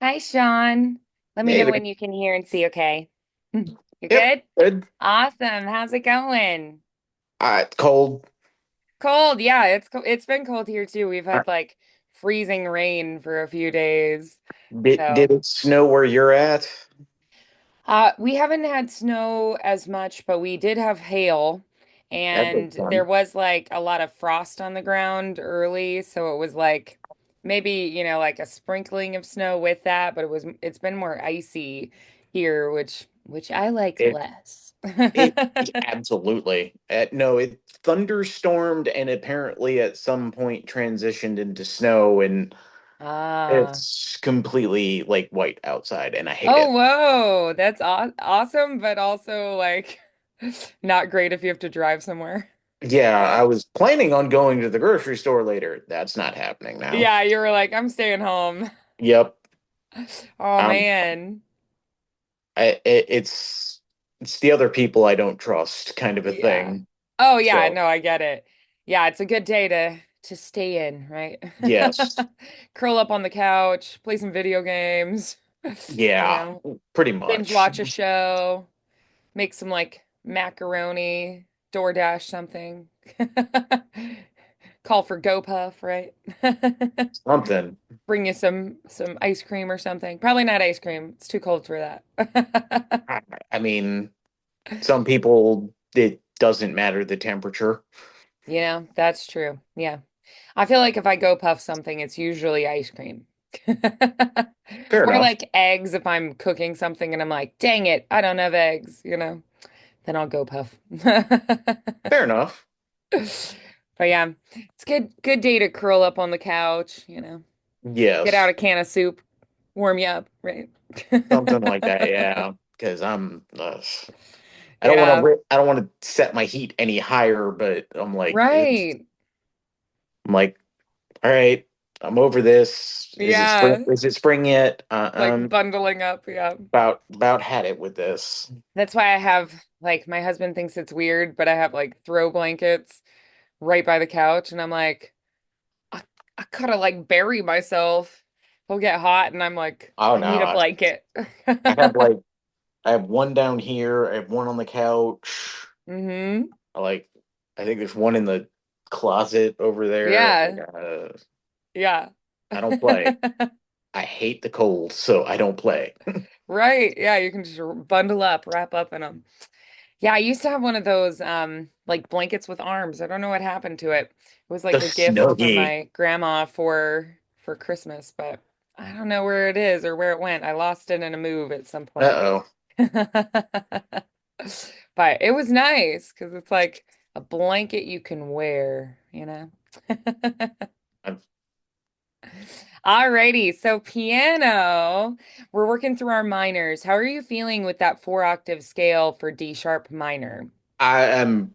Hi, Sean. Let me Hey know there. when you can hear and see, okay? You Yep, good? good. Awesome. How's it going? Cold. Cold. Yeah, it's been cold here too. We've Uh, had like freezing rain for a few days. did So, it snow where you're at? we haven't had snow as much, but we did have hail, That was and there fun. was like a lot of frost on the ground early, so it was like maybe, like a sprinkling of snow with that, but it's been more icy here, which I like It less. it absolutely. No, it thunderstormed and apparently at some point transitioned into snow and Ah. it's completely like white outside and I hate Oh, it. whoa. That's awesome, but also like not great if you have to drive somewhere. Yeah, I was planning on going to the grocery store later. That's not happening now. Yeah, you were like, I'm staying home. Yep. Oh Um, man. it's the other people I don't trust kind of a Yeah. thing. Oh yeah, So, no, I get it. Yeah, it's a good day to stay in, right? yes. Curl up on the couch, play some video games, you Yeah, know, pretty binge much. watch a show, make some like macaroni, DoorDash something. Call for GoPuff, right? Something. Bring you some ice cream or something. Probably not ice cream. It's too cold for that. I, I mean, some people, it doesn't matter the temperature. That's true. Yeah. I feel like if I go puff something, it's usually ice cream. Fair Or enough. like eggs if I'm cooking something and I'm like, dang it, I don't have eggs, then I'll go puff. Fair enough. But yeah, it's good day to curl up on the couch, get out Yes, a can of soup, warm you up, right? something like that. Yeah, because Yeah, I don't want to set my heat any higher, but right. I'm like, all right, I'm over this. Is it spring? Yeah, Is it spring yet? like bundling up. Yeah. About had it with this. That's why I have like my husband thinks it's weird, but I have like throw blankets right by the couch, and I'm like, I, I gotta like bury myself. He'll get hot, and I'm like, Oh I need a no, blanket. I have like I have one down here. I have one on the couch. Hmm. I like, I think there's one in the closet over there. Yeah, yeah. I don't play. I hate the cold, so I don't play. Right. Yeah, you can just bundle up, wrap up in them. Yeah, I used to have one of those like blankets with arms. I don't know what happened to it. It was The like a gift from snuggie. my grandma for Christmas, but I don't know where it is or where it went. I lost it in a move at some point. Uh-oh. But it was nice because it's like a blanket you can wear. I'm- Alrighty, so piano. We're working through our minors. How are you feeling with that four octave scale for D sharp minor? I am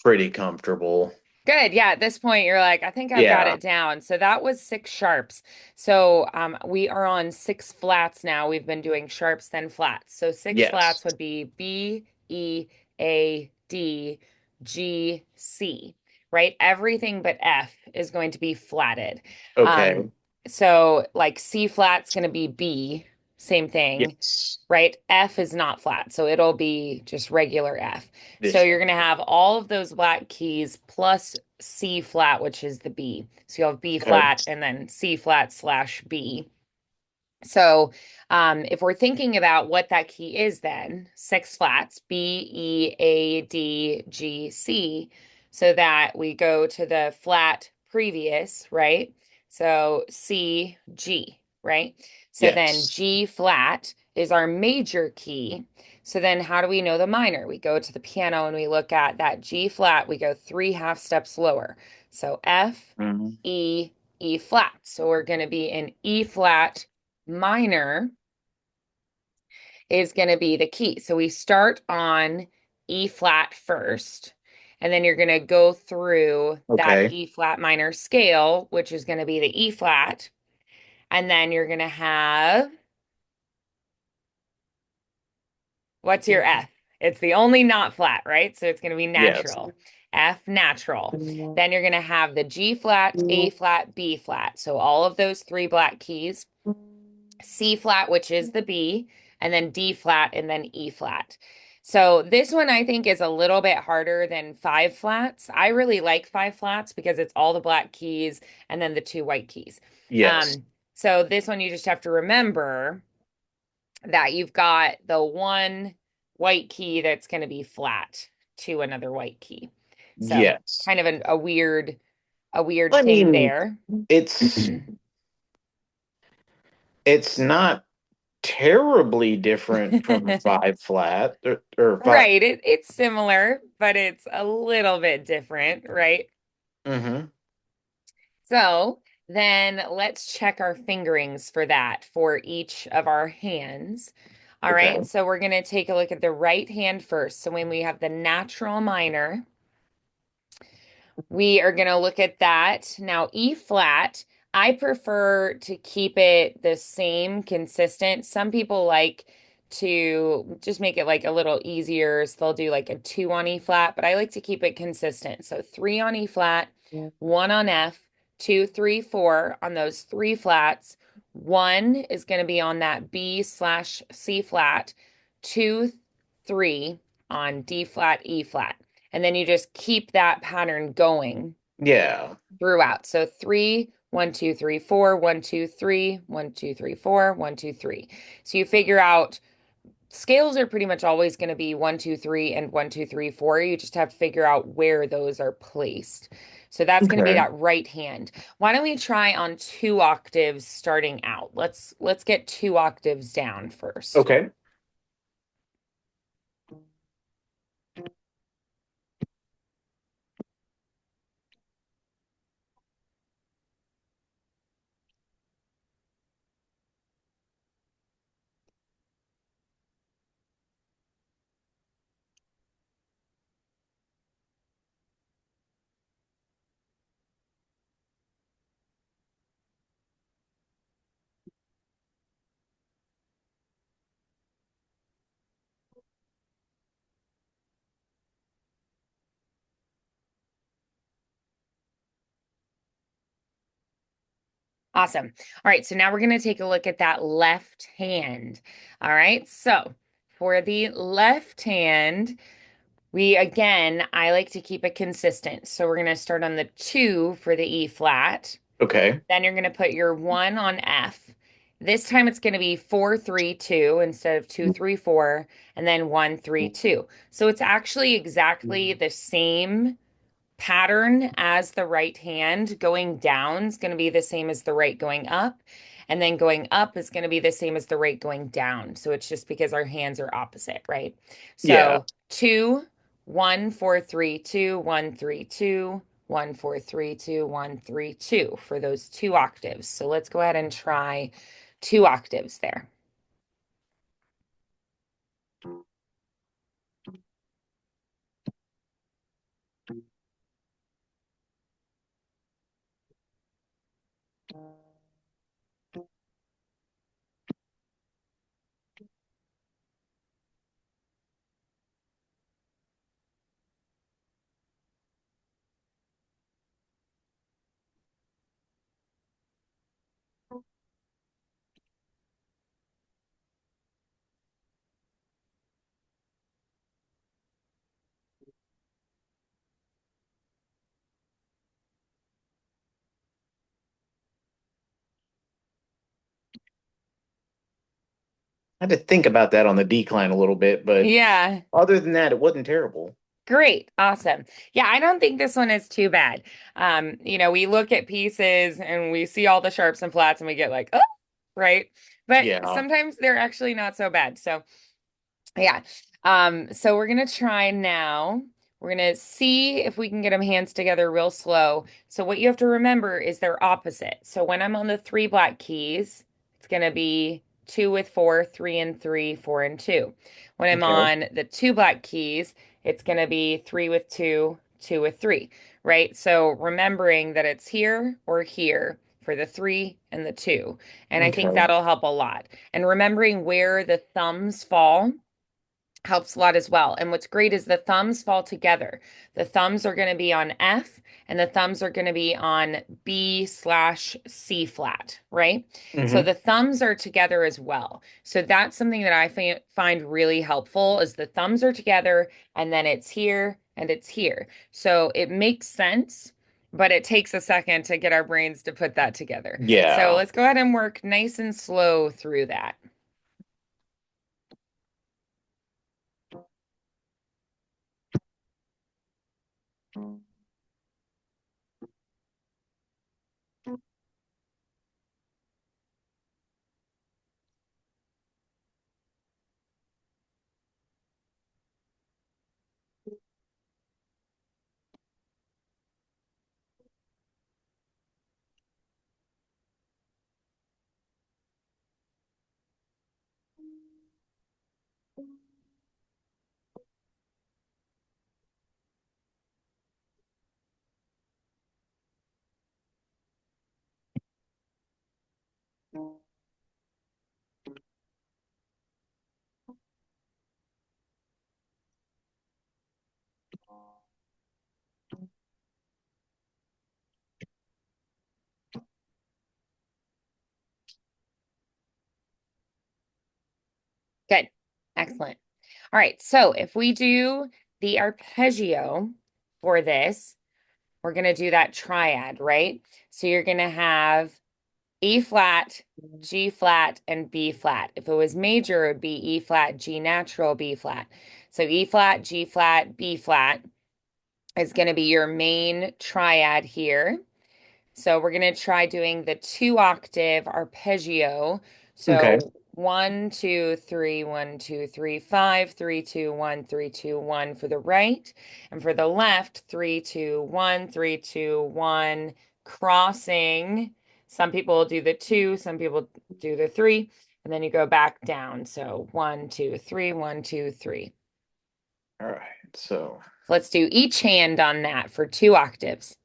pretty comfortable. Good. Yeah, at this point, you're like, I think I've got Yeah. it down. So that was six sharps. So we are on six flats now. We've been doing sharps, then flats. So six Yes. flats would be B, E, A, D, G, C, right? Everything but F is going to be flatted. Okay. Um, so like C flat's going to be B, same thing, Yes. right? F is not flat, so it'll be just regular F. So This. you're going to have all of those black keys plus C flat, which is the B. So you'll have B Okay. flat and then C flat slash B. So if we're thinking about what that key is, then six flats, B, E, A, D, G, C, so that we go to the flat previous, right? So C, G, right? So then Yes. G flat is our major key. So then how do we know the minor? We go to the piano and we look at that G flat, we go three half steps lower. So F, Mhm. E, E flat. So we're going to be in E flat minor is going to be the key. So we start on E flat first, and then you're going to go through that Okay. E flat minor scale, which is going to be the E flat. And then you're going to have what's your F? It's the only not flat, right? So it's going to be Yes. natural. F natural. Then you're going to have the G flat, A flat, B flat. So all of those three black keys. C flat, which is the B, and then D flat, and then E flat. So this one I think is a little bit harder than five flats. I really like five flats because it's all the black keys and then the two white keys. Yes. So this one you just have to remember that you've got the one white key that's going to be flat to another white key. So Yes. kind of a weird I thing mean, there. it's it's not terribly different from five flat or five. Right. It's similar, but it's a little bit different, right? Hmm. So then let's check our fingerings for that for each of our hands. All Okay. right. So we're going to take a look at the right hand first. So when we have the natural minor, we are going to look at that. Now, E flat, I prefer to keep it the same, consistent. Some people like to just make it like a little easier. So they'll do like a two on E flat, but I like to keep it consistent. So three on E flat, one on F, two, three, four on those three flats. One is going to be on that B slash C flat, two, three on D flat, E flat. And then you just keep that pattern going Yeah. throughout. So three, one, two, three, four, one, two, three, one, two, three, four, one, two, three. So you figure out scales are pretty much always going to be one, two, three, and one, two, three, four. You just have to figure out where those are placed. So that's going to be Okay. that right hand. Why don't we try on two octaves starting out? Let's get two octaves down first. Okay. Awesome. All right, so now we're going to take a look at that left hand. All right, so for the left hand, I like to keep it consistent. So we're going to start on the two for the E flat. Okay. Then you're going to put your one on F. This time it's going to be 4, 3, 2 instead of 2, 3, 4, and then 1, 3, 2. So it's actually exactly the same pattern as the right hand. Going down is going to be the same as the right going up. And then going up is going to be the same as the right going down. So it's just because our hands are opposite, right? Yeah. So 2, 1, 4, 3, 2, 1, 3, 2, 1, 4, 3, 2, 1, 3, 2 for those two octaves. So let's go ahead and try two octaves there. I had to think about that on the decline a little bit, but Yeah. other than that, it wasn't terrible. Great. Awesome. Yeah, I don't think this one is too bad. We look at pieces and we see all the sharps and flats and we get like, oh, right. But Yeah. sometimes they're actually not so bad. So yeah. So we're gonna try now. We're gonna see if we can get them hands together real slow. So what you have to remember is they're opposite. So when I'm on the three black keys, it's gonna be two with four, three and three, four and two. When I'm Okay. on the two black keys, it's gonna be three with two, two with three, right? So remembering that it's here or here for the three and the two. And I think Okay. that'll help a lot. And remembering where the thumbs fall helps a lot as well. And what's great is the thumbs fall together. The thumbs are going to be on F and the thumbs are going to be on B slash C flat, right? So Hmm. the thumbs are together as well. So that's something that I find really helpful is the thumbs are together and then it's here and it's here. So it makes sense, but it takes a second to get our brains to put that together. So Yeah. let's go ahead and work nice and slow through that. Good. Excellent. All right. So if we do the arpeggio for this, we're going to do that triad, right? So you're going to have E flat, G flat, and B flat. If it was major, it would be E flat, G natural, B flat. So E flat, G flat, B flat is going to be your main triad here. So we're going to try doing the 2 octave arpeggio. Okay. So 1, 2, 3, 1, 2, 3, 5, 3, 2, 1, 3, 2, 1 for the right. And for the left, 3, 2, 1, 3, 2, 1, crossing. Some people do the 2, some people do the 3, and then you go back down. So 1, 2, 3, 1, 2, 3. All right. So, So let's do each hand on that for 2 octaves.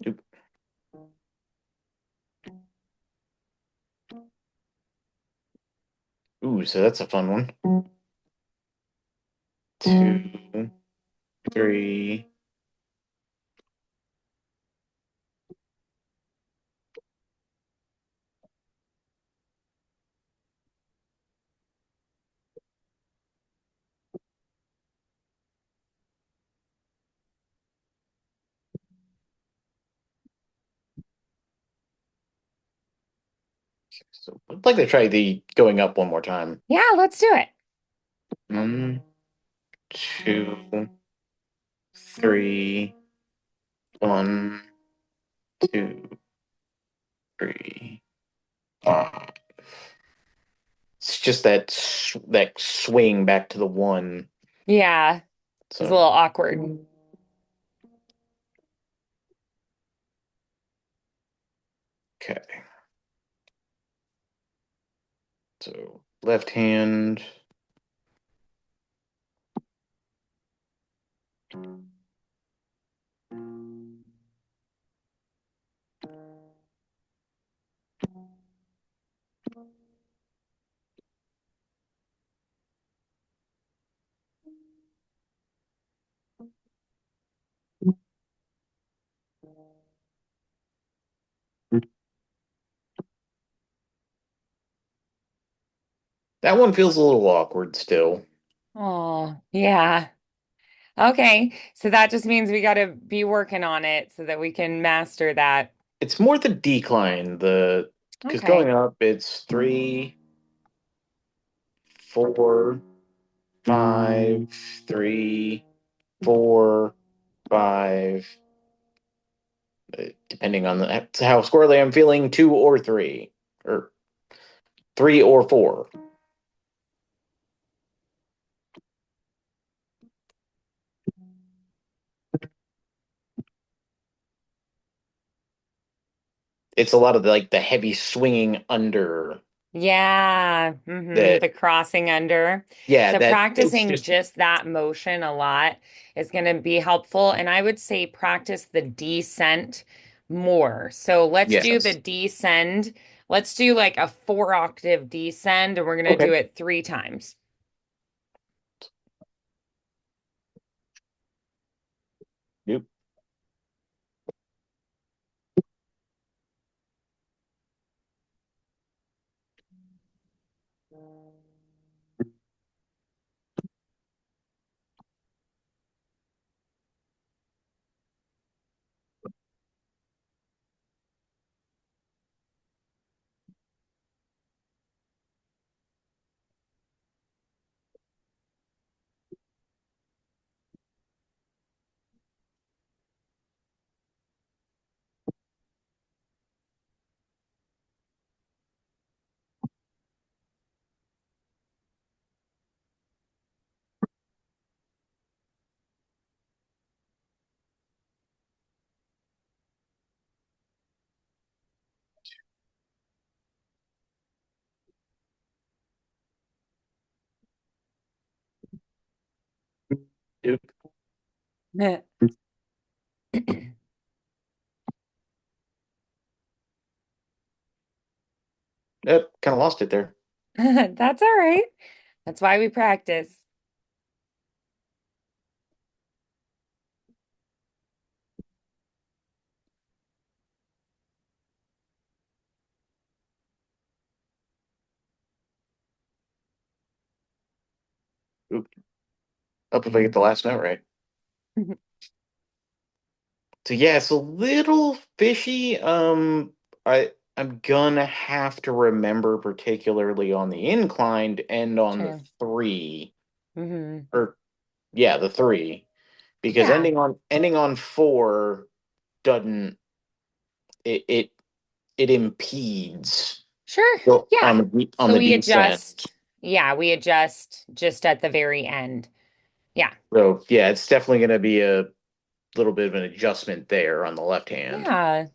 oop. Ooh, so that's a fun one. 2, 3. So I'd like to try the going up one more time. Yeah, let's do it. 1, 2, 3. 1, 2, 3, 5. It's just that swing back to the one. Yeah, it's a So little awkward. okay. So left hand. That one feels a little awkward still. Oh, yeah. Okay. So that just means we got to be working on it so that we can master that. It's more the decline, the because going Okay. up it's 3, 4, 5, 3, 4, 5. Depending on how squirrely I'm feeling, 2 or 3, or 3 or 4. It's a lot of the heavy swinging under Yeah. that. The crossing under. Yeah, So that it's practicing just just that motion a lot is going to be helpful. And I would say practice the descent more. So let's do the yes. descend Let's do like a 4-octave descend, and we're gonna do Okay. it 3 times. Yep. Yep. Yep. Kind of lost it there. That's all right. That's why we practice. Oop. Up if I get the last note right. So yeah, it's a little fishy. I'm gonna have to remember particularly on the inclined and on the Sure. three, Hmm. or yeah, the three, because Yeah, ending on four doesn't it it, it impedes sure. on Yeah. on So the we descent. adjust. Yeah, we adjust just at the very end. Yeah. So yeah, it's definitely gonna be a little bit of an adjustment there on the left hand. Yeah.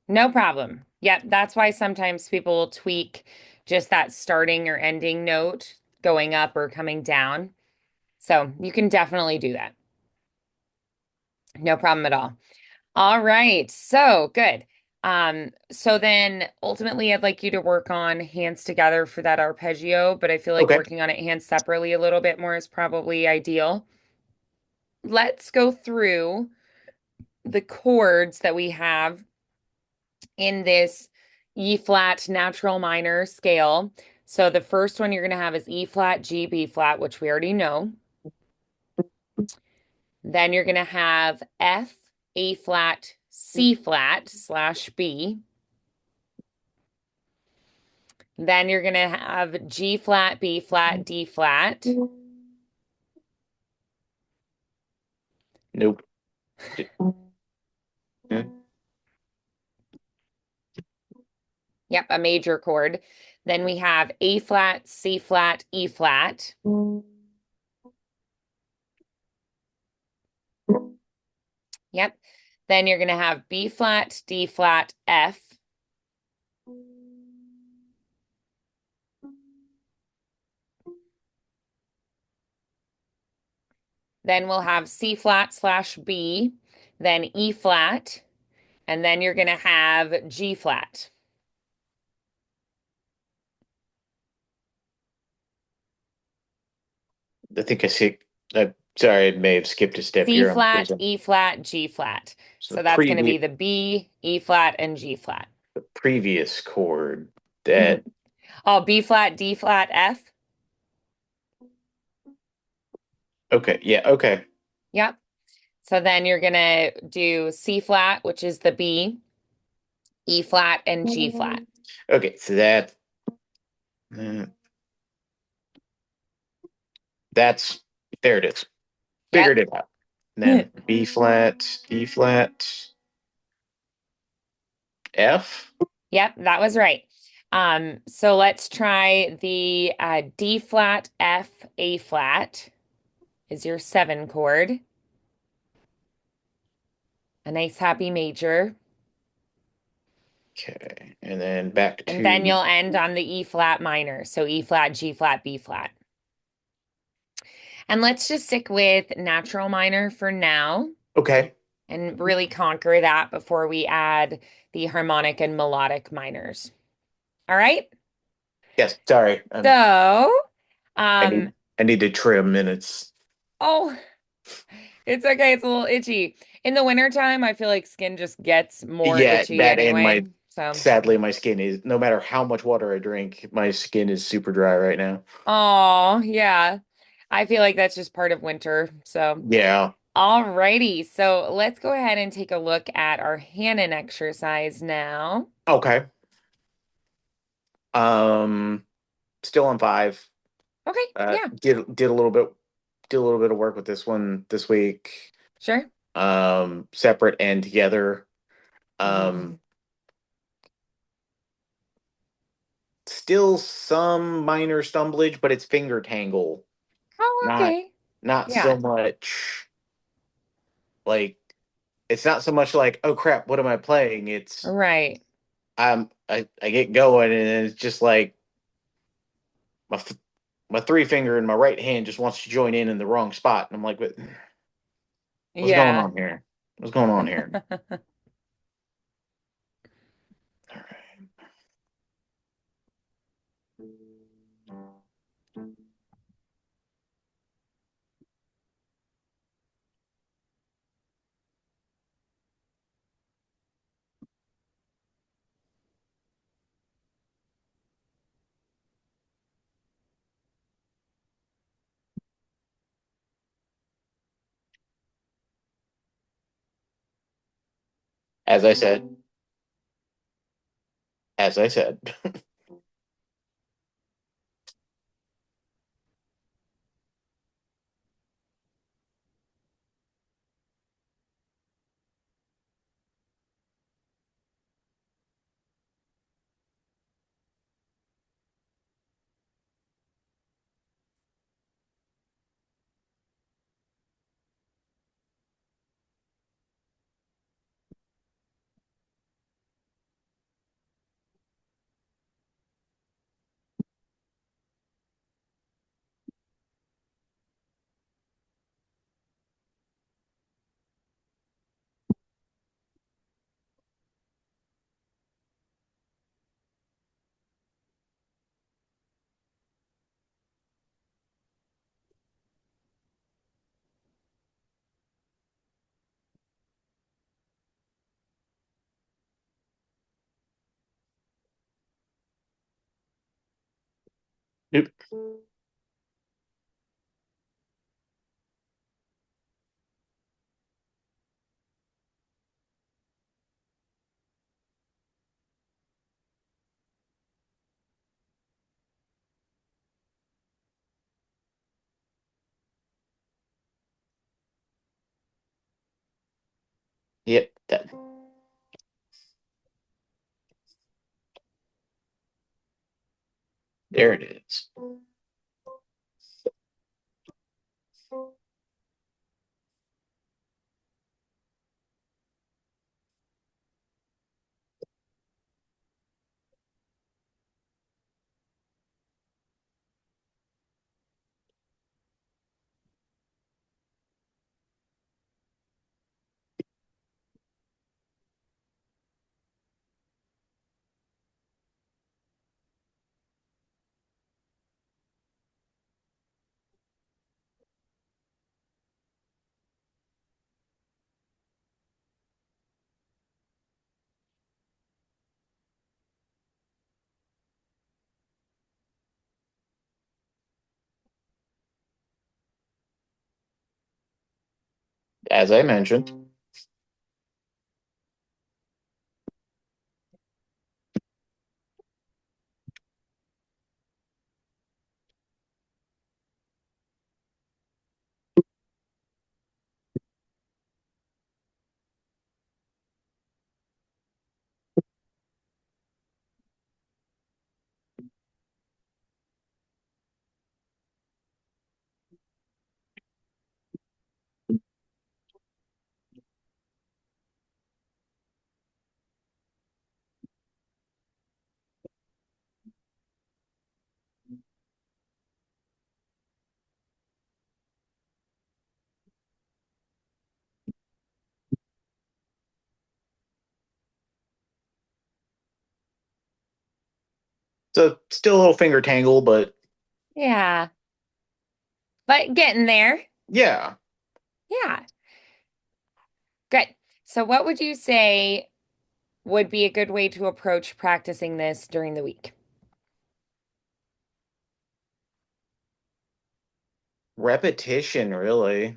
No problem. Yep. That's why sometimes people will tweak just that starting or ending note going up or coming down. So you can definitely do that. No problem at all. All right. So good. So then ultimately I'd like you to work on hands together for that arpeggio, but I feel like Okay. working on it hands separately a little bit more is probably ideal. Let's go through the chords that we have in this E flat natural minor scale. So the first one you're going to have is E flat, G, B flat, which we already know. Then you're going to have F, A flat, C flat slash B. Then you're going to have G flat, B flat, D flat. Nope. Yeah. Yep, a major chord. Then we have A flat, C flat, E flat. Yep. Then you're going to have B flat, D flat, F. Then we'll have C flat slash B, then E flat, and then you're going to have G flat. I think I see. Sorry, I may have skipped a step C here. flat, E flat, G flat. So So that's going to be the B, E flat, and G flat. the previous chord Mhm. that Oh, B flat, D flat, F. okay, yeah, okay. Yep. So then you're going to do C flat, which is the B, E flat, and G flat. Okay, so uh, that's there it is. Figured Yep. it out. And then B flat, E flat, F. Yep, that was right. So let's try the D flat, F, A flat is your 7 chord. A nice happy major. Okay, and then back And then to you'll end on the E flat minor. So E flat, G flat, B flat. And let's just stick with natural minor for now okay. and really conquer that before we add the harmonic and melodic minors. All right. Yes, sorry. So, I um, need I need to trim minutes. oh, it's okay. It's a little itchy. In the wintertime, I feel like skin just gets more Yeah, itchy that and anyway. my So, sadly my skin is no matter how much water I drink, my skin is super dry right now. oh, yeah. I feel like that's just part of winter. So, Yeah. alrighty. So, let's go ahead and take a look at our Hanon exercise now. Okay. Um Still on five. Okay. Yeah, Did a little bit of work with this one this week. sure. Separate and together. Um Still some minor stumblage, but it's finger tangle. Oh, Not okay. not Yeah, so much like it's not so much like, oh crap, what am I playing? It's right. I get going and it's just like my my three finger in my right hand just wants to join in the wrong spot, and I'm like, what's going Yeah. on here? What's going on here? All right. As I said, as I said, Nope. Yep, there it is. As I mentioned, So still a little finger tangle, but Yeah, but getting there. yeah. Yeah, good. So, what would you say would be a good way to approach practicing this during the week? Repetition, really.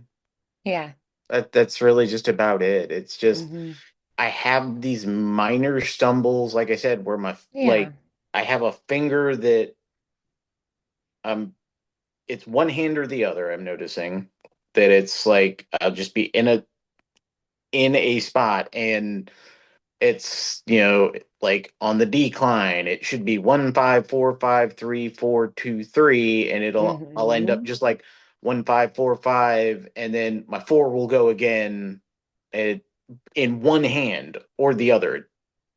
Yeah. That's really just about it. It's just Hmm. I have these minor stumbles, like I said, where my Yeah. like I have a finger that um it's one hand or the other. I'm noticing that it's like I'll just be in a spot and it's like on the decline. It should be 1 5 4 5 3 4 2 3, and I'll end up Hmm. just like 1 5 4 5, and then my four will go again. It in one hand or the other. It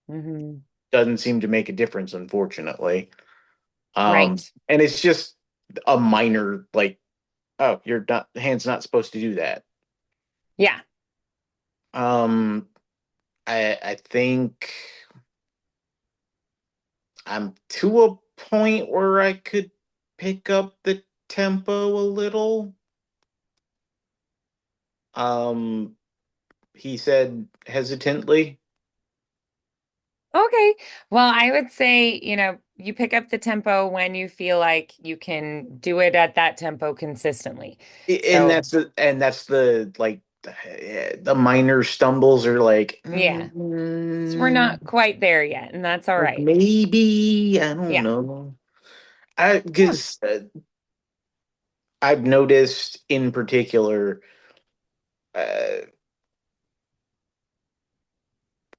Hmm. doesn't seem to make a difference, unfortunately. Right. And it's just a minor like, oh, your not hand's not supposed to do that. Yeah. Um, I think I'm to a point where I could pick up the tempo a little. Um, he said hesitantly. Okay. Well, I would say, you pick up the tempo when you feel like you can do it at that tempo consistently. And So, that's the like the minor stumbles are like, yeah. So we're not quite there yet, and that's all like right. maybe I don't Yeah. know. I Yeah. because I've noticed in particular uh,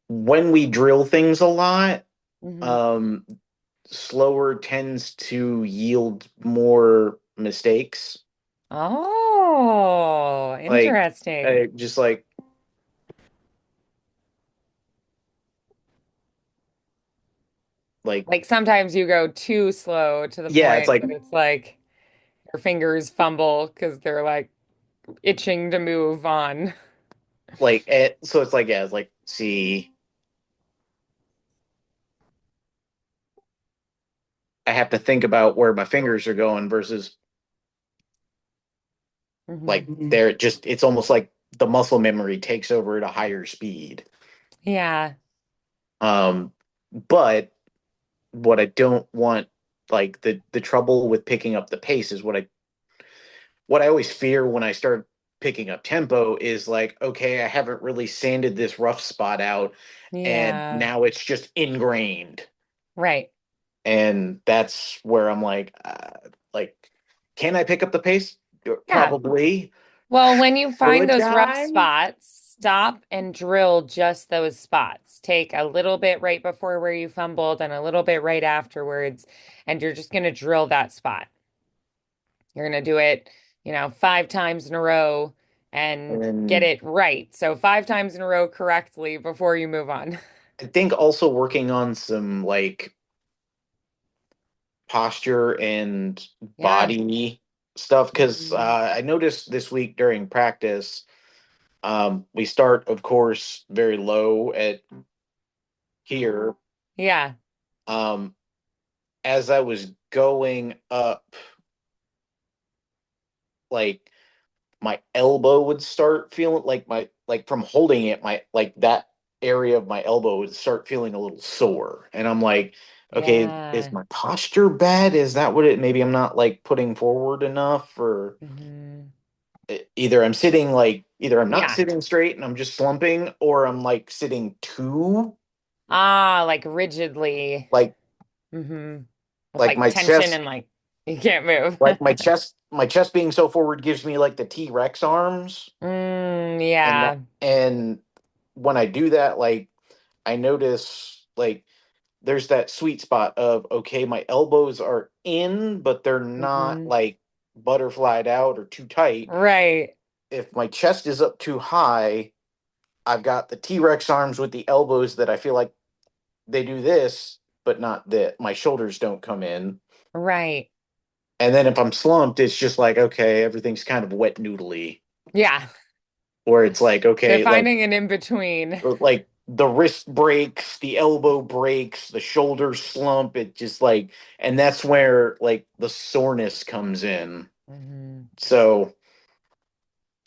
when we drill things a lot, Hmm. um, slower tends to yield more mistakes. Oh, Like, interesting. just like, Like sometimes you go too slow to the yeah, it's point like, that it's like your fingers fumble because they're like itching to move on. so it's like, yeah, it's like, see, I have to think about where my fingers are going versus like, Hmm. it's almost like the muscle memory takes over at a higher speed. Yeah. Um, but what I don't want, like, the trouble with picking up the pace is what I always fear when I start picking up tempo is like, okay, I haven't really sanded this rough spot out, and Yeah. now it's just ingrained. Right. And that's where I'm like, can I pick up the pace? Yeah. Probably. Well, when you find Could those rough I? spots, stop and drill just those spots. Take a little bit right before where you fumbled and a little bit right afterwards, and you're just going to drill that spot. You're going to do it, 5 times in a row and get And it right. So 5 times in a row correctly before you move on. I think also working on some like posture and Yeah. body stuff because Mhm. I noticed this week during practice, we start, of course, very low at here. Yeah. Um, as I was going up, like my elbow would start feeling like from holding it, my like that area of my elbow would start feeling a little sore. And I'm like, okay, is Yeah. my posture bad? Is that what it maybe I'm not like putting forward enough, or Hmm. either I'm not Yeah. sitting straight and I'm just slumping, or I'm like sitting too Ah, like rigidly. like Hmm. With like like my tension chest and like you can't move. like my chest being so forward gives me like the T-Rex arms. and Yeah. and when I do that, like I notice like there's that sweet spot of, okay, my elbows are in, but they're not Hmm. like butterflied out or too tight. Right. If my chest is up too high, I've got the T-Rex arms with the elbows that I feel like they do this, but not that my shoulders don't come in. Right. And then if I'm slumped, it's just like, okay, everything's kind of wet noodly, Yeah. where it's like, So okay, finding an in between. like the wrist breaks, the elbow breaks, the shoulder slump. It just like, and that's where like the soreness comes in. Hmm. So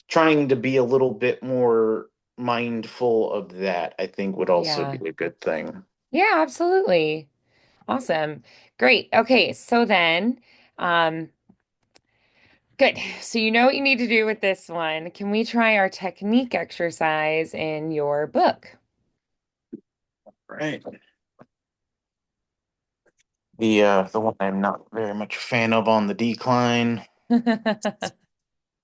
trying to be a little bit more mindful of that, I think would also Yeah. be a good thing. Yeah, absolutely. Awesome. Great. Okay, so then, um, good. So you know what you need to do with this one. Can we try our technique exercise in your book? Right. The one I'm not very much a fan of on the decline.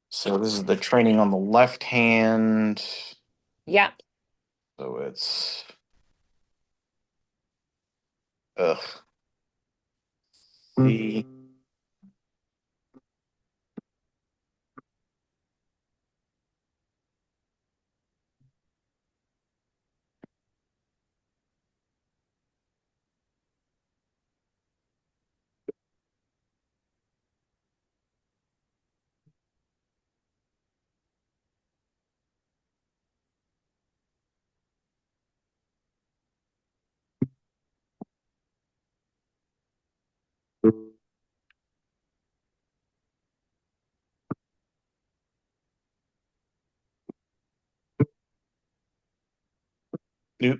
So this is the training on the left hand. Yeah. So it's ugh. The Nope.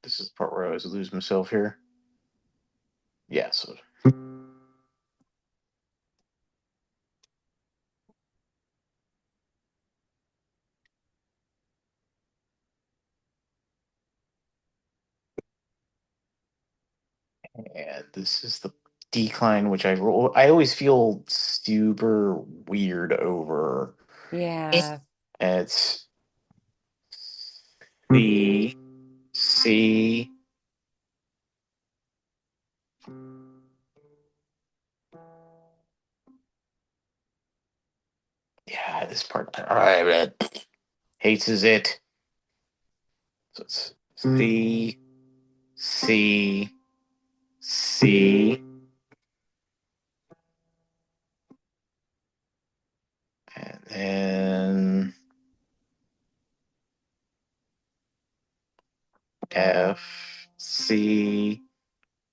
This is the part where I always lose myself here. Yeah, so and this is the decline, which I always feel super weird over. Yeah. It's B, C. Yeah, this part. All right, hates is it. So it's C, C, C, and then F, C,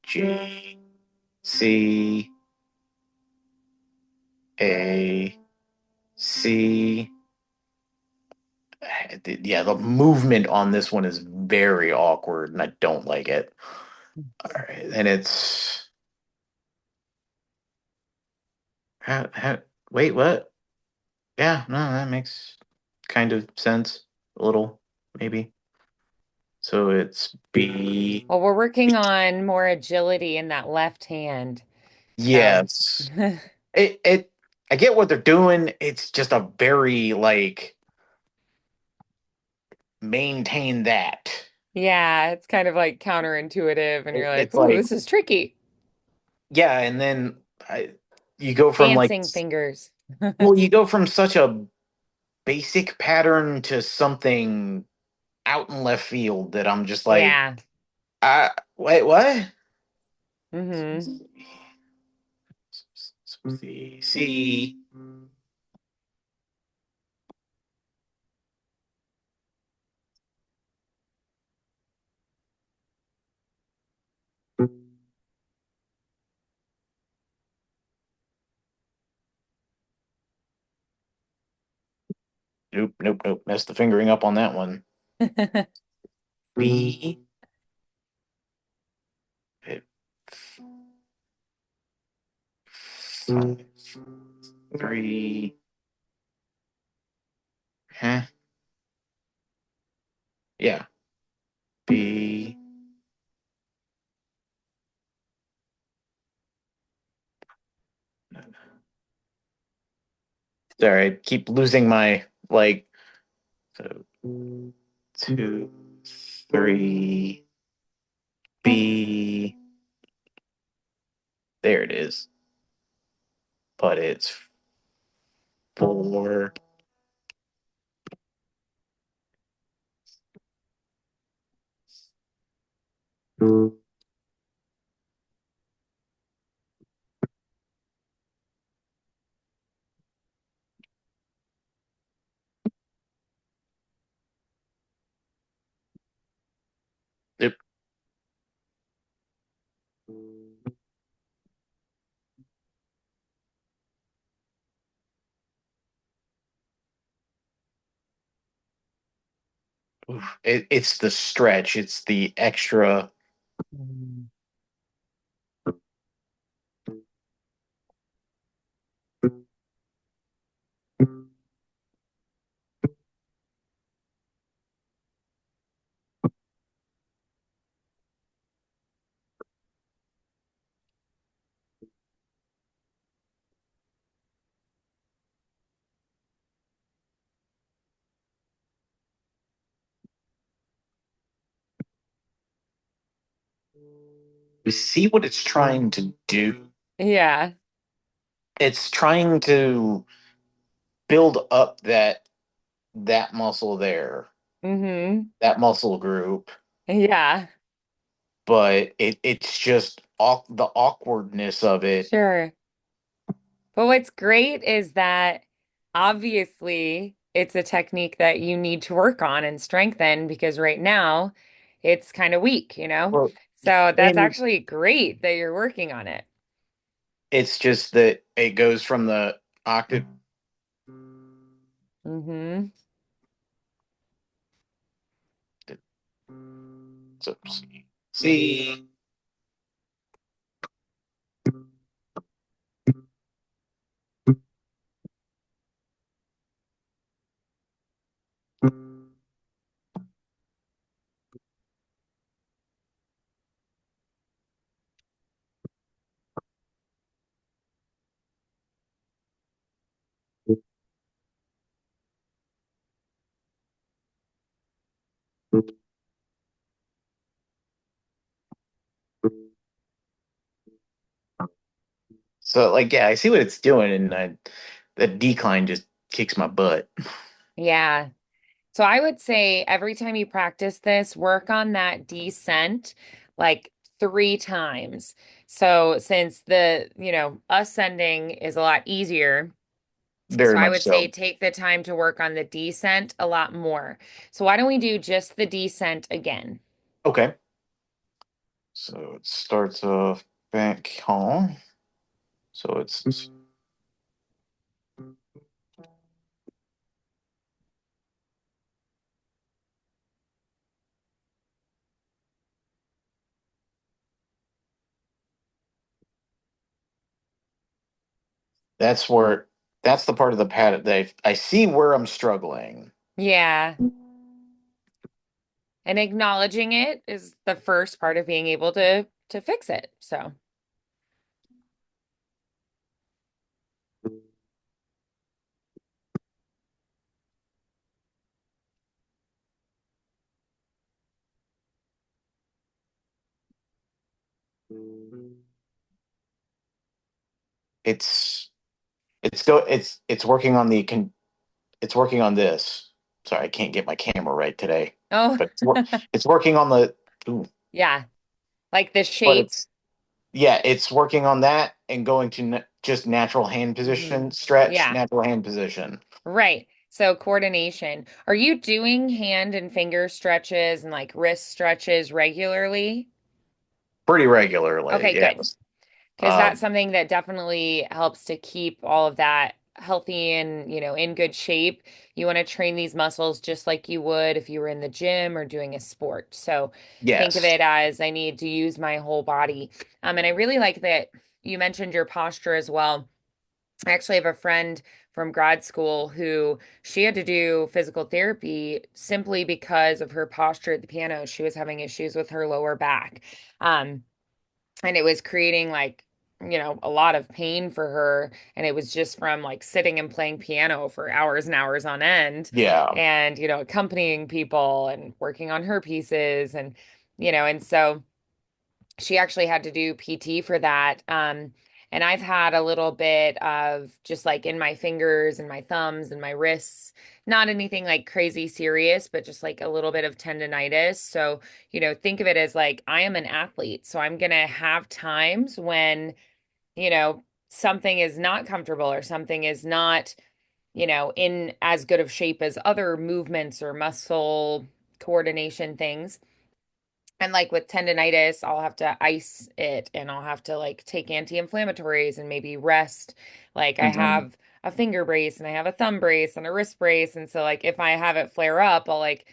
G, C, A, C. Yeah, the movement on this one is very awkward, and I don't like it. All right, and it's wait, what? Yeah, no, that makes kind of sense, a little maybe. So it's B. Well, we're working on more agility in that left hand. So, Yes, it. I get what they're doing. It's just a very like maintain that. yeah, it's kind of like counterintuitive, and you're like, It's ooh, like this is tricky. yeah, and then you go from like Dancing fingers. well, you go from such a basic pattern to something out in left field that I'm just like, Yeah. wait, what? Hmm. C, C. Nope, nope, nope. Messed the fingering up on that one. B. Five, 3. Huh? Yeah. B. Sorry, I keep losing my like so 2, 3, B. There it is. But it's 4. It, it's the stretch. It's the extra. You see what it's trying to do? Yeah. It's trying to build up that muscle there, Mm-hmm. that muscle group, Yeah. but it's just the awkwardness of it. Sure. But what's great is that obviously it's a technique that you need to work on and strengthen because right now it's kind of weak, you know? Well, So that's and actually great that you're working on it. it's just that it goes from the octave. Mm-hmm. So C. So like yeah, I see what it's doing, and the decline just kicks my butt. Yeah. So I would say every time you practice this, work on that descent like 3 times. So since ascending is a lot easier, so Very I much would say so. take the time to work on the descent a lot more. So why don't we do just the descent again? Okay. So it starts off back home. So that's where that's the part of the pattern that I see where I'm struggling. Yeah. And acknowledging it is the first part of being able to fix it. So, It's it's working on it's working on this. Sorry, I can't get my camera right today. oh, But it's working on the ooh, yeah, like the but shape. it's yeah, it's working on that and going to just natural hand Hmm. position, stretch, Yeah, natural hand position right. So coordination. Are you doing hand and finger stretches and like wrist stretches regularly? pretty regularly. Okay, good. Yes. Because that's Um, something that definitely helps to keep all of that healthy and, in good shape. You want to train these muscles just like you would if you were in the gym or doing a sport. So think of yes. it as I need to use my whole body. And I really like that you mentioned your posture as well. I actually have a friend from grad school who she had to do physical therapy simply because of her posture at the piano. She was having issues with her lower back. Um, and it was creating like, a lot of pain for her. And it was just from like sitting and playing piano for hours and hours on end Yeah. and, accompanying people and working on her pieces and so she actually had to do PT for that. And I've had a little bit of just like in my fingers and my thumbs and my wrists, not anything like crazy serious, but just like a little bit of tendonitis. So, think of it as like I am an athlete. So I'm going to have times when, something is not comfortable or something is not, in as good of shape as other movements or muscle coordination things. And like with tendonitis, I'll have to ice it and I'll have to like take anti-inflammatories and maybe rest. Like I Hmm. have a finger brace and I have a thumb brace and a wrist brace. And so like if I have it flare up, I'll like,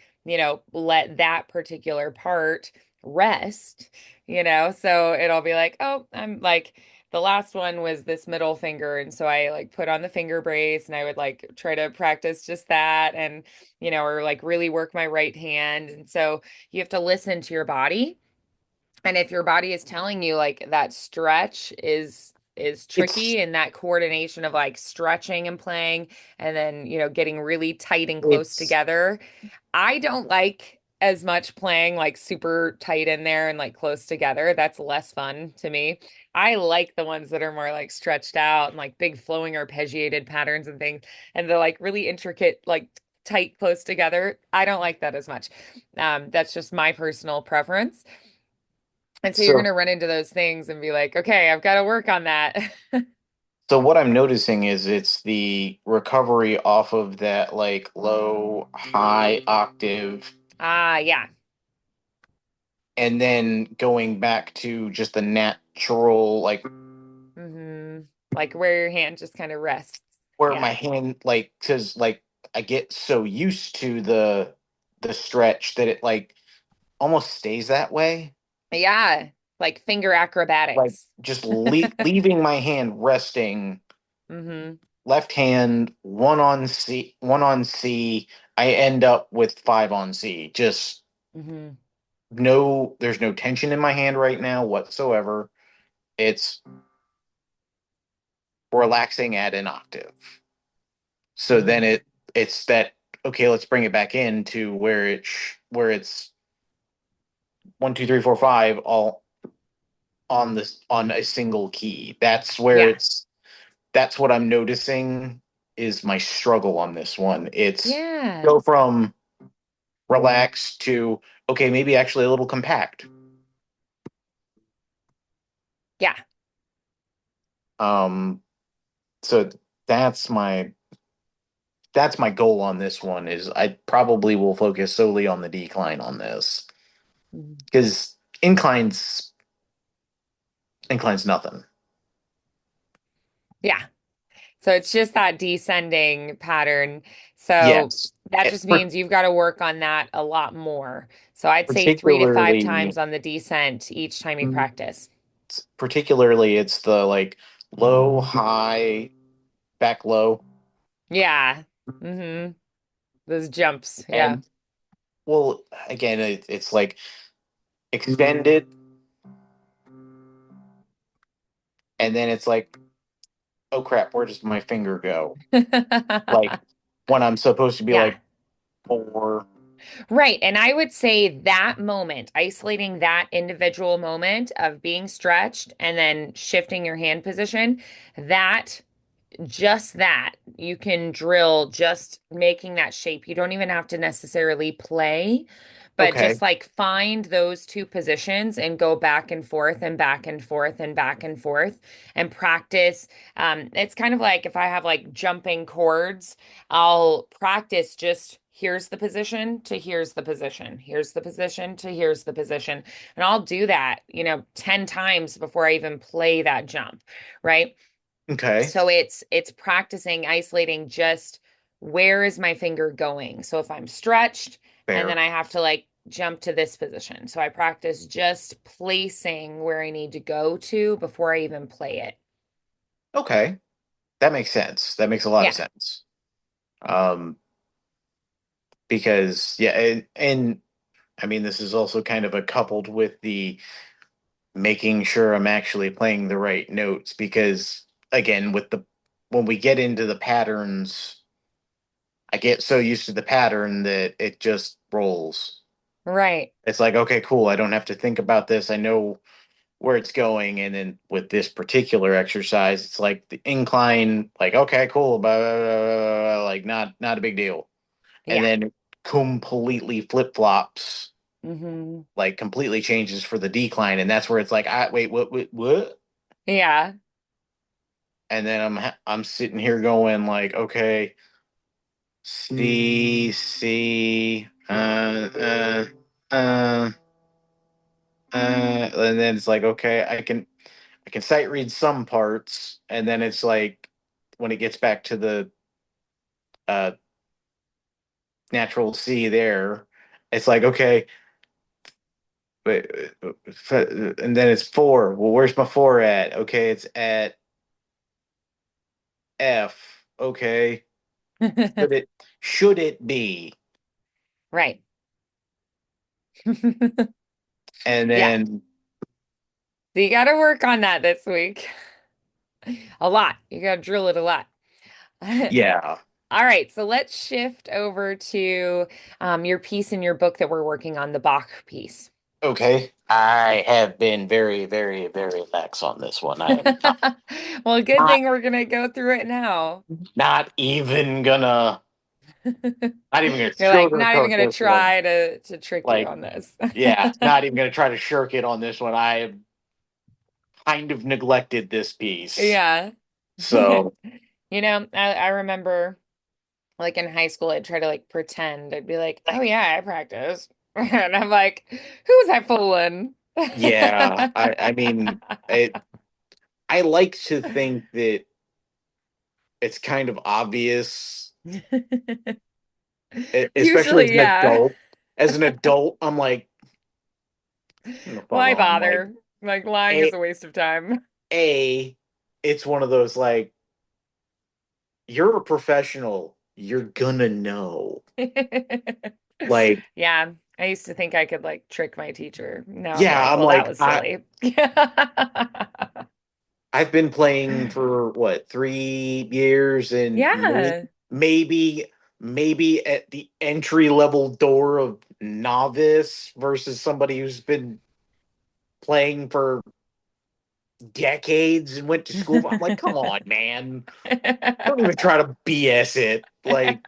let that particular part rest. So it'll be like, oh, I'm like the last one was this middle finger. And so I like put on the finger brace and I would like try to practice just that and, or like really work my right hand. And so you have to listen to your body. And if your body is telling you like that stretch is It's tricky and that coordination of like stretching and playing and then, getting really tight and close it's together. I don't like as much playing like super tight in there and like close together. That's less fun to me. I like the ones that are more like stretched out and like big flowing arpeggiated patterns and things and the like really intricate like tight close together. I don't like that as much. That's just my personal preference. And so you're going so to run into those things and be like, okay, I've got to work on that. so what I'm noticing is it's the recovery off of that like low, high octave, Ah, yeah. and then going back to just the natural, like Like where your hand just kind of rests. where my Yeah. hand, like, because like I get so used to the stretch that it like almost stays that way. Yeah. Like finger Like acrobatics. just leaving my hand resting, hmm left hand, one on C, one on C. I end up with five on C. Just hmm no, there's no tension in my hand right now whatsoever. It's relaxing at an octave. So then hmm it's that, okay, let's bring it back in to where it's 1, 2, 3, 4, 5 all on this on a single key. That's where Yeah. that's what I'm noticing is my struggle on this one. It's Yeah. go from relaxed to okay, maybe actually a little compact. Yeah. Um, so that's my that's my goal on this one is I probably will focus solely on the decline on this Mhm. because inclines nothing. Yeah. So it's just that descending pattern. So Yes. that just means you've got to work on that a lot more. So I'd say 3 to 5 Particularly times on the descent each time you practice. particularly it's the like low, high, back low. Yeah. hmm Those jumps. Yeah. And well, again, it's like extended, and then it's like, oh crap, where does my finger go? Like when I'm supposed to be Yeah. like four. Right. And I would say that moment, isolating that individual moment of being stretched and then shifting your hand position, that just that you can drill just making that shape. You don't even have to necessarily play, but Okay, just like find those two positions and go back and forth and back and forth and back and forth and practice. It's kind of like if I have like jumping chords, I'll practice just here's the position to here's the position, here's the position to here's the position. And I'll do that, 10 times before I even play that jump, right? okay, So it's practicing isolating just where is my finger going. So if I'm stretched and then fair. I have to like jump to this position. So I practice just placing where I need to go to before I even play it. Okay. that makes sense. That makes a lot of Yeah. sense. Um, because yeah, and I mean this is also kind of a coupled with the making sure I'm actually playing the right notes because again with the when we get into the patterns, I get so used to the pattern that it just rolls. Right. It's like, okay, cool. I don't have to think about this. I know where it's going. And then with this particular exercise, it's like the incline, like, okay, cool, blah, blah, blah, blah, blah, like not a big deal. And Yeah. then completely flip flops, Hmm. like completely changes for the decline, and that's where it's like, wait, what? Yeah. And then I'm sitting here going like, okay, C, uh, and then it's like, okay, I can sight read some parts, and then it's like when it gets back to the uh natural C there, it's like, okay, but and then it's four. Well, where's my four at? Okay, it's at F. Okay, should it should it be? Right. And Yeah. then So you got to work on that this week. A lot. You got to drill it a lot. yeah, All right. So let's shift over to your piece in your book that we're working on, the Bach piece. okay. I have been very, very, very lax on this one. I am Well, good not thing we're gonna go through it now. not even gonna not even gonna You're like not even sugarcoat gonna this one. try to trick you Like, on this. yeah, not even gonna try to shirk it on this one. I have kind of neglected this piece. Yeah. So I remember like in high school, I'd try to like pretend. I'd be like, oh yeah, I practice. And I'm like, who's I fooling? yeah, I mean I like to think that it's kind of obvious, especially as Usually, an yeah. adult. As an adult, I'm like, the fuck Why on. Like, bother? Like lying is a a waste of time. a, it's one of those like you're a professional, you're gonna know. Like, Yeah, I used to think I could like trick my teacher. Now I'm yeah, like, I'm well, that like was silly. I've been playing for what 3 years, and Yeah. maybe at the entry level door of novice versus somebody who's been playing for decades and went to school. I'm like, come on, man. Don't even try to BS it. Like,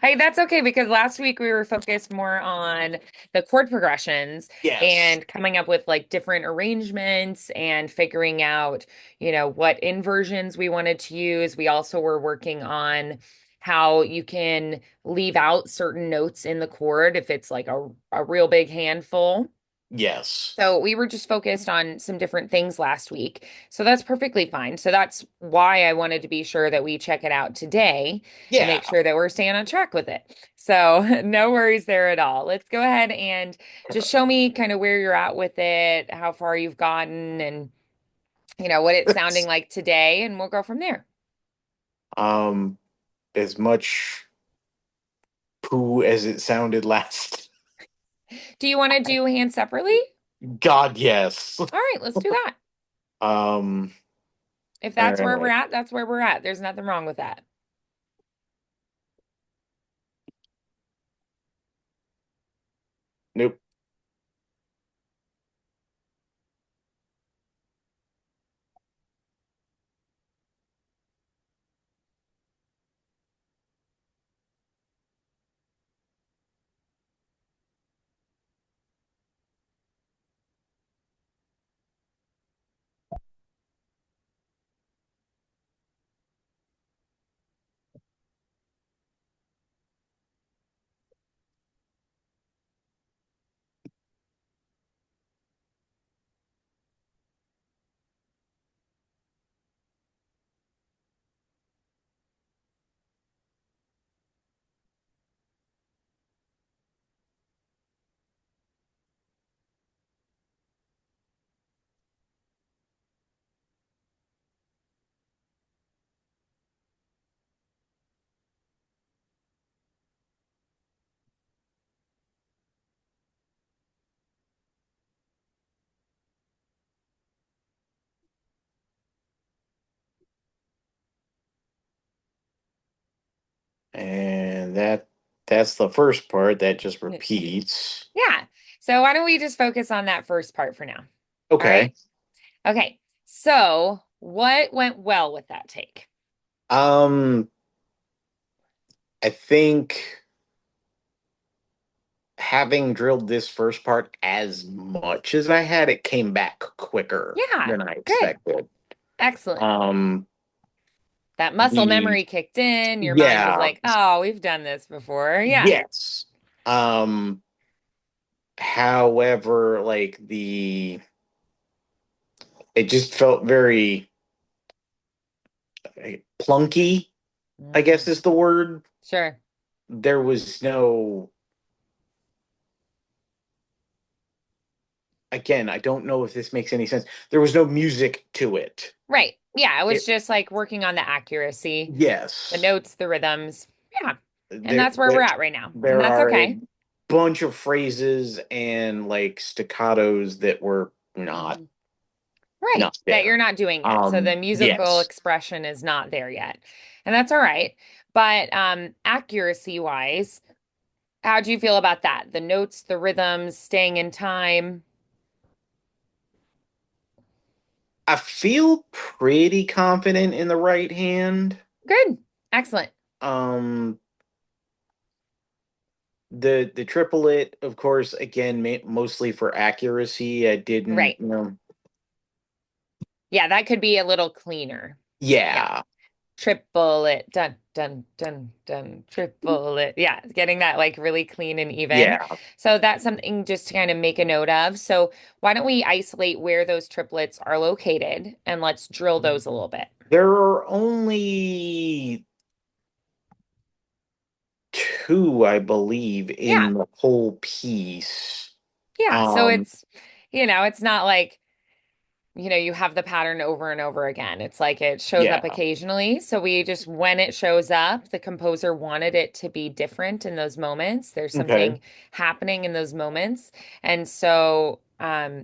Hey, that's okay because last week we were focused more on the chord progressions yes, and coming up with like different arrangements and figuring out, what inversions we wanted to use. We also were working on how you can leave out certain notes in the chord if it's like a real big handful. yes, So we were just focused on some different things last week. So that's perfectly fine. So that's why I wanted to be sure that we check it out today and yeah. make sure that we're staying on track with it. So no worries there at all. Let's go ahead and just show me kind of where you're at with it, how far you've gotten, and what it's sounding like today, and we'll go from there. um, as much poo as it sounded last. Do you want to do hands separately? God, yes. All right, let's do that. Um, If all that's where we're right. at, that's where we're at. There's nothing wrong with that. Nope. that's the first part that just repeats. Yeah. So why don't we just focus on that first part for now? All Okay. right. Okay. So what went well with that take? Um, I think having drilled this first part as much as I had, it came back quicker Yeah. than I Good. expected. Excellent. Um, That muscle the memory kicked in. Your mind was yeah, like, oh, we've done this before. Yeah. yes. Um, however, it just felt very plunky, I guess Mm, is the word. sure. There was no, again, I don't know if this makes any sense. There was no music to it. Right. Yeah. It was It, just like working on the accuracy, the yes, notes, the rhythms. Yeah. And there, that's where we're there, at right now. And there that's are a okay. bunch of phrases and like staccatos that were not Mhm. Right. not That there. you're not doing yet. So the musical Yes. expression is not there yet. And that's all right. But accuracy wise, how do you feel about that? The notes, the rhythms, staying in time. I feel pretty confident in the right hand. Good. Excellent. Um, the triplet, of course, again, mostly for accuracy. I didn't, Right. Yeah, that could be a little cleaner. Yeah. yeah, Triple it. Dun, dun, dun, dun. Triple it. Yeah. Getting that like really clean and even. yeah. So that's something just to kind of make a note of. So why don't we isolate where those triplets are located and let's drill those a little bit. There are only two, I believe, Yeah. in the whole piece. Yeah. So Um, it's not like you have the pattern over and over again. It's like it shows up yeah. occasionally. So we just, when it shows up, the composer wanted it to be different in those moments. There's Okay. something happening in those moments. And so,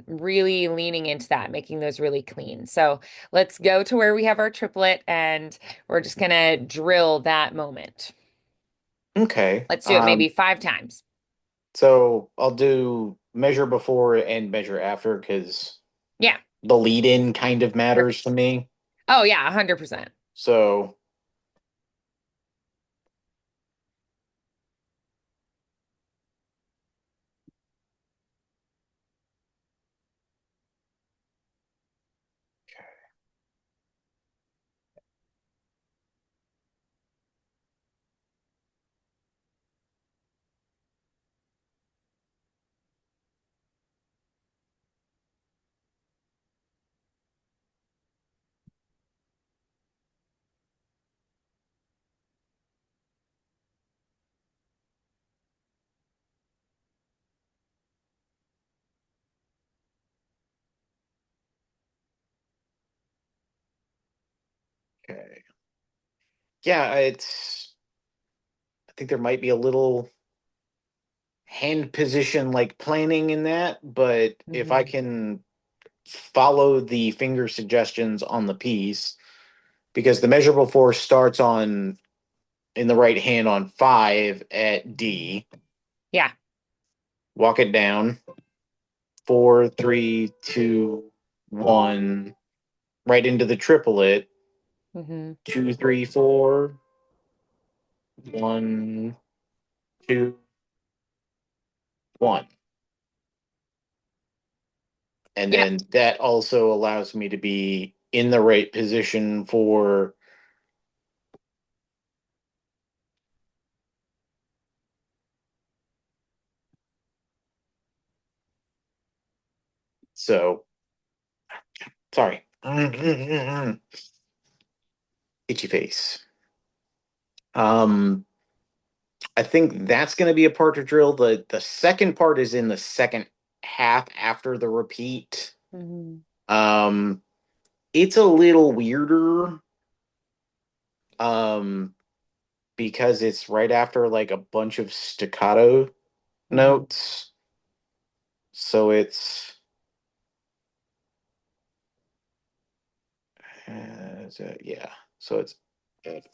really leaning into that, making those really clean. So let's go to where we have our triplet and we're just going to drill that moment. Okay. Let's do it maybe 5 times. So I'll do measure before and measure after because Yeah. the lead in kind of matters to Perfect. me. Oh, yeah, 100%. So, okay. Yeah, I think there might be a little hand position like planning in that, but if I Hmm. can follow the finger suggestions on the piece, because the measurable force starts on in the right hand on 5 at D, Yeah. walk it down 4, 3, 2, 1, right into the triplet Hmm. 2, 3, 4, 1, 2, 1. And Yep. then that also allows me to be in the right position for so sorry. Itchy face. Um I think that's going to be a part to drill. The second part is in the second half after the repeat. Hmm. Um it's a little weirder um because it's right after like a bunch of staccato Hmm. notes. So it's yeah. So it's F.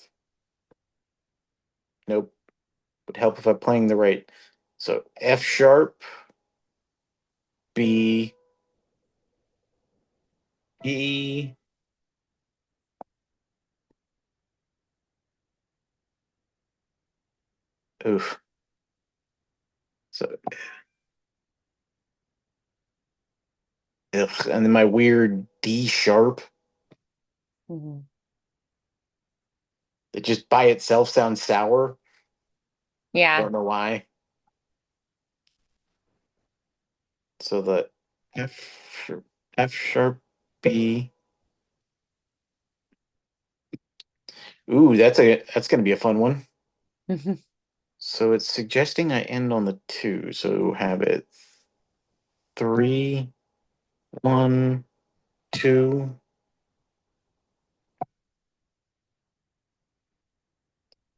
Nope. would help if I'm playing the right. So F sharp, B, E. Oof. So, ugh. And then my weird D sharp Mhm. that just by itself sounds sour. I Yeah. don't know why. So the F, F sharp, B. Ooh, that's gonna be a fun one. So it's suggesting I end on the two. So have it 3, 1, 2.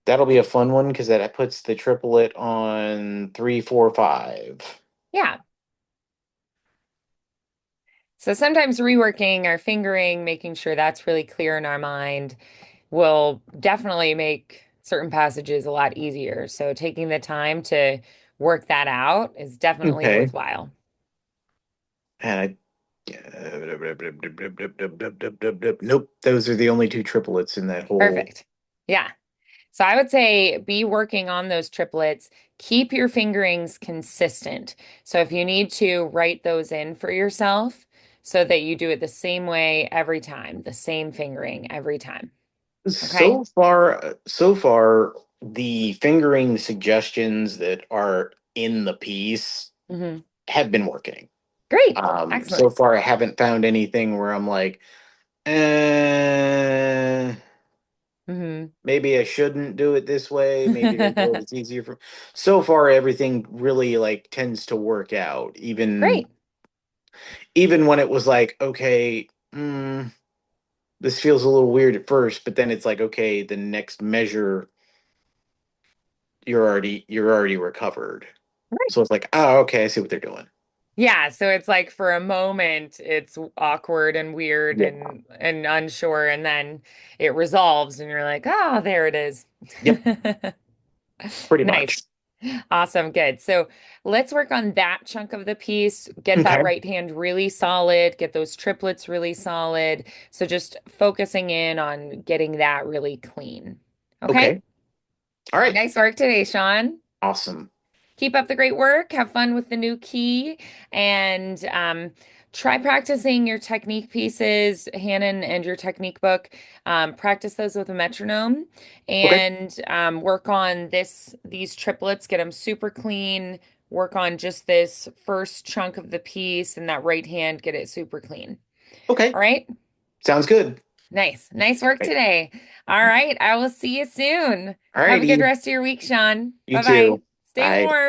That'll be a fun one because that puts the triplet on 3, 4, 5. Yeah. So sometimes reworking our fingering, making sure that's really clear in our mind, will definitely make certain passages a lot easier. So taking the time to work that out is definitely Okay. worthwhile. And I nope, those are the only two triplets in that whole. Perfect. Yeah. So I would say be working on those triplets. Keep your fingerings consistent. So if you need to write those in for yourself so that you do it the same way every time, the same fingering every time. Okay? So far, the fingering suggestions that are in the piece Hmm. have been working. Great. So Excellent. far, I haven't found anything where I'm like, eh, Hmm. maybe I shouldn't do it this way. Maybe there's a way that's easier for. So far, everything really like tends to work out, Great. even when it was like, okay, this feels a little weird at first, but then it's like, okay, the next measure you're already recovered. So it's like, oh, okay, I see what they're doing. Yeah, so it's like for a moment it's awkward and weird Yeah. and unsure, and then it resolves and you're like, "Oh, there it is." Yep, pretty Nice. much. Awesome. Good. So let's work on that chunk of the piece. Get that Okay. right hand really solid, get those triplets really solid. So just focusing in on getting that really clean. Okay. Okay. All right. Nice work today, Sean. Awesome. Keep up the great work. Have fun with the new key and try practicing your technique pieces, Hannon, and your technique book. Practice those with a metronome Okay. and work on these triplets, get them super clean. Work on just this first chunk of the piece and that right hand, get it super clean. Okay. All right. Sounds good. Nice. Nice work Right. today. All right. I will see you soon. All Have a good righty. rest of your week, Sean. You Bye bye. too. Stay Bye. warm.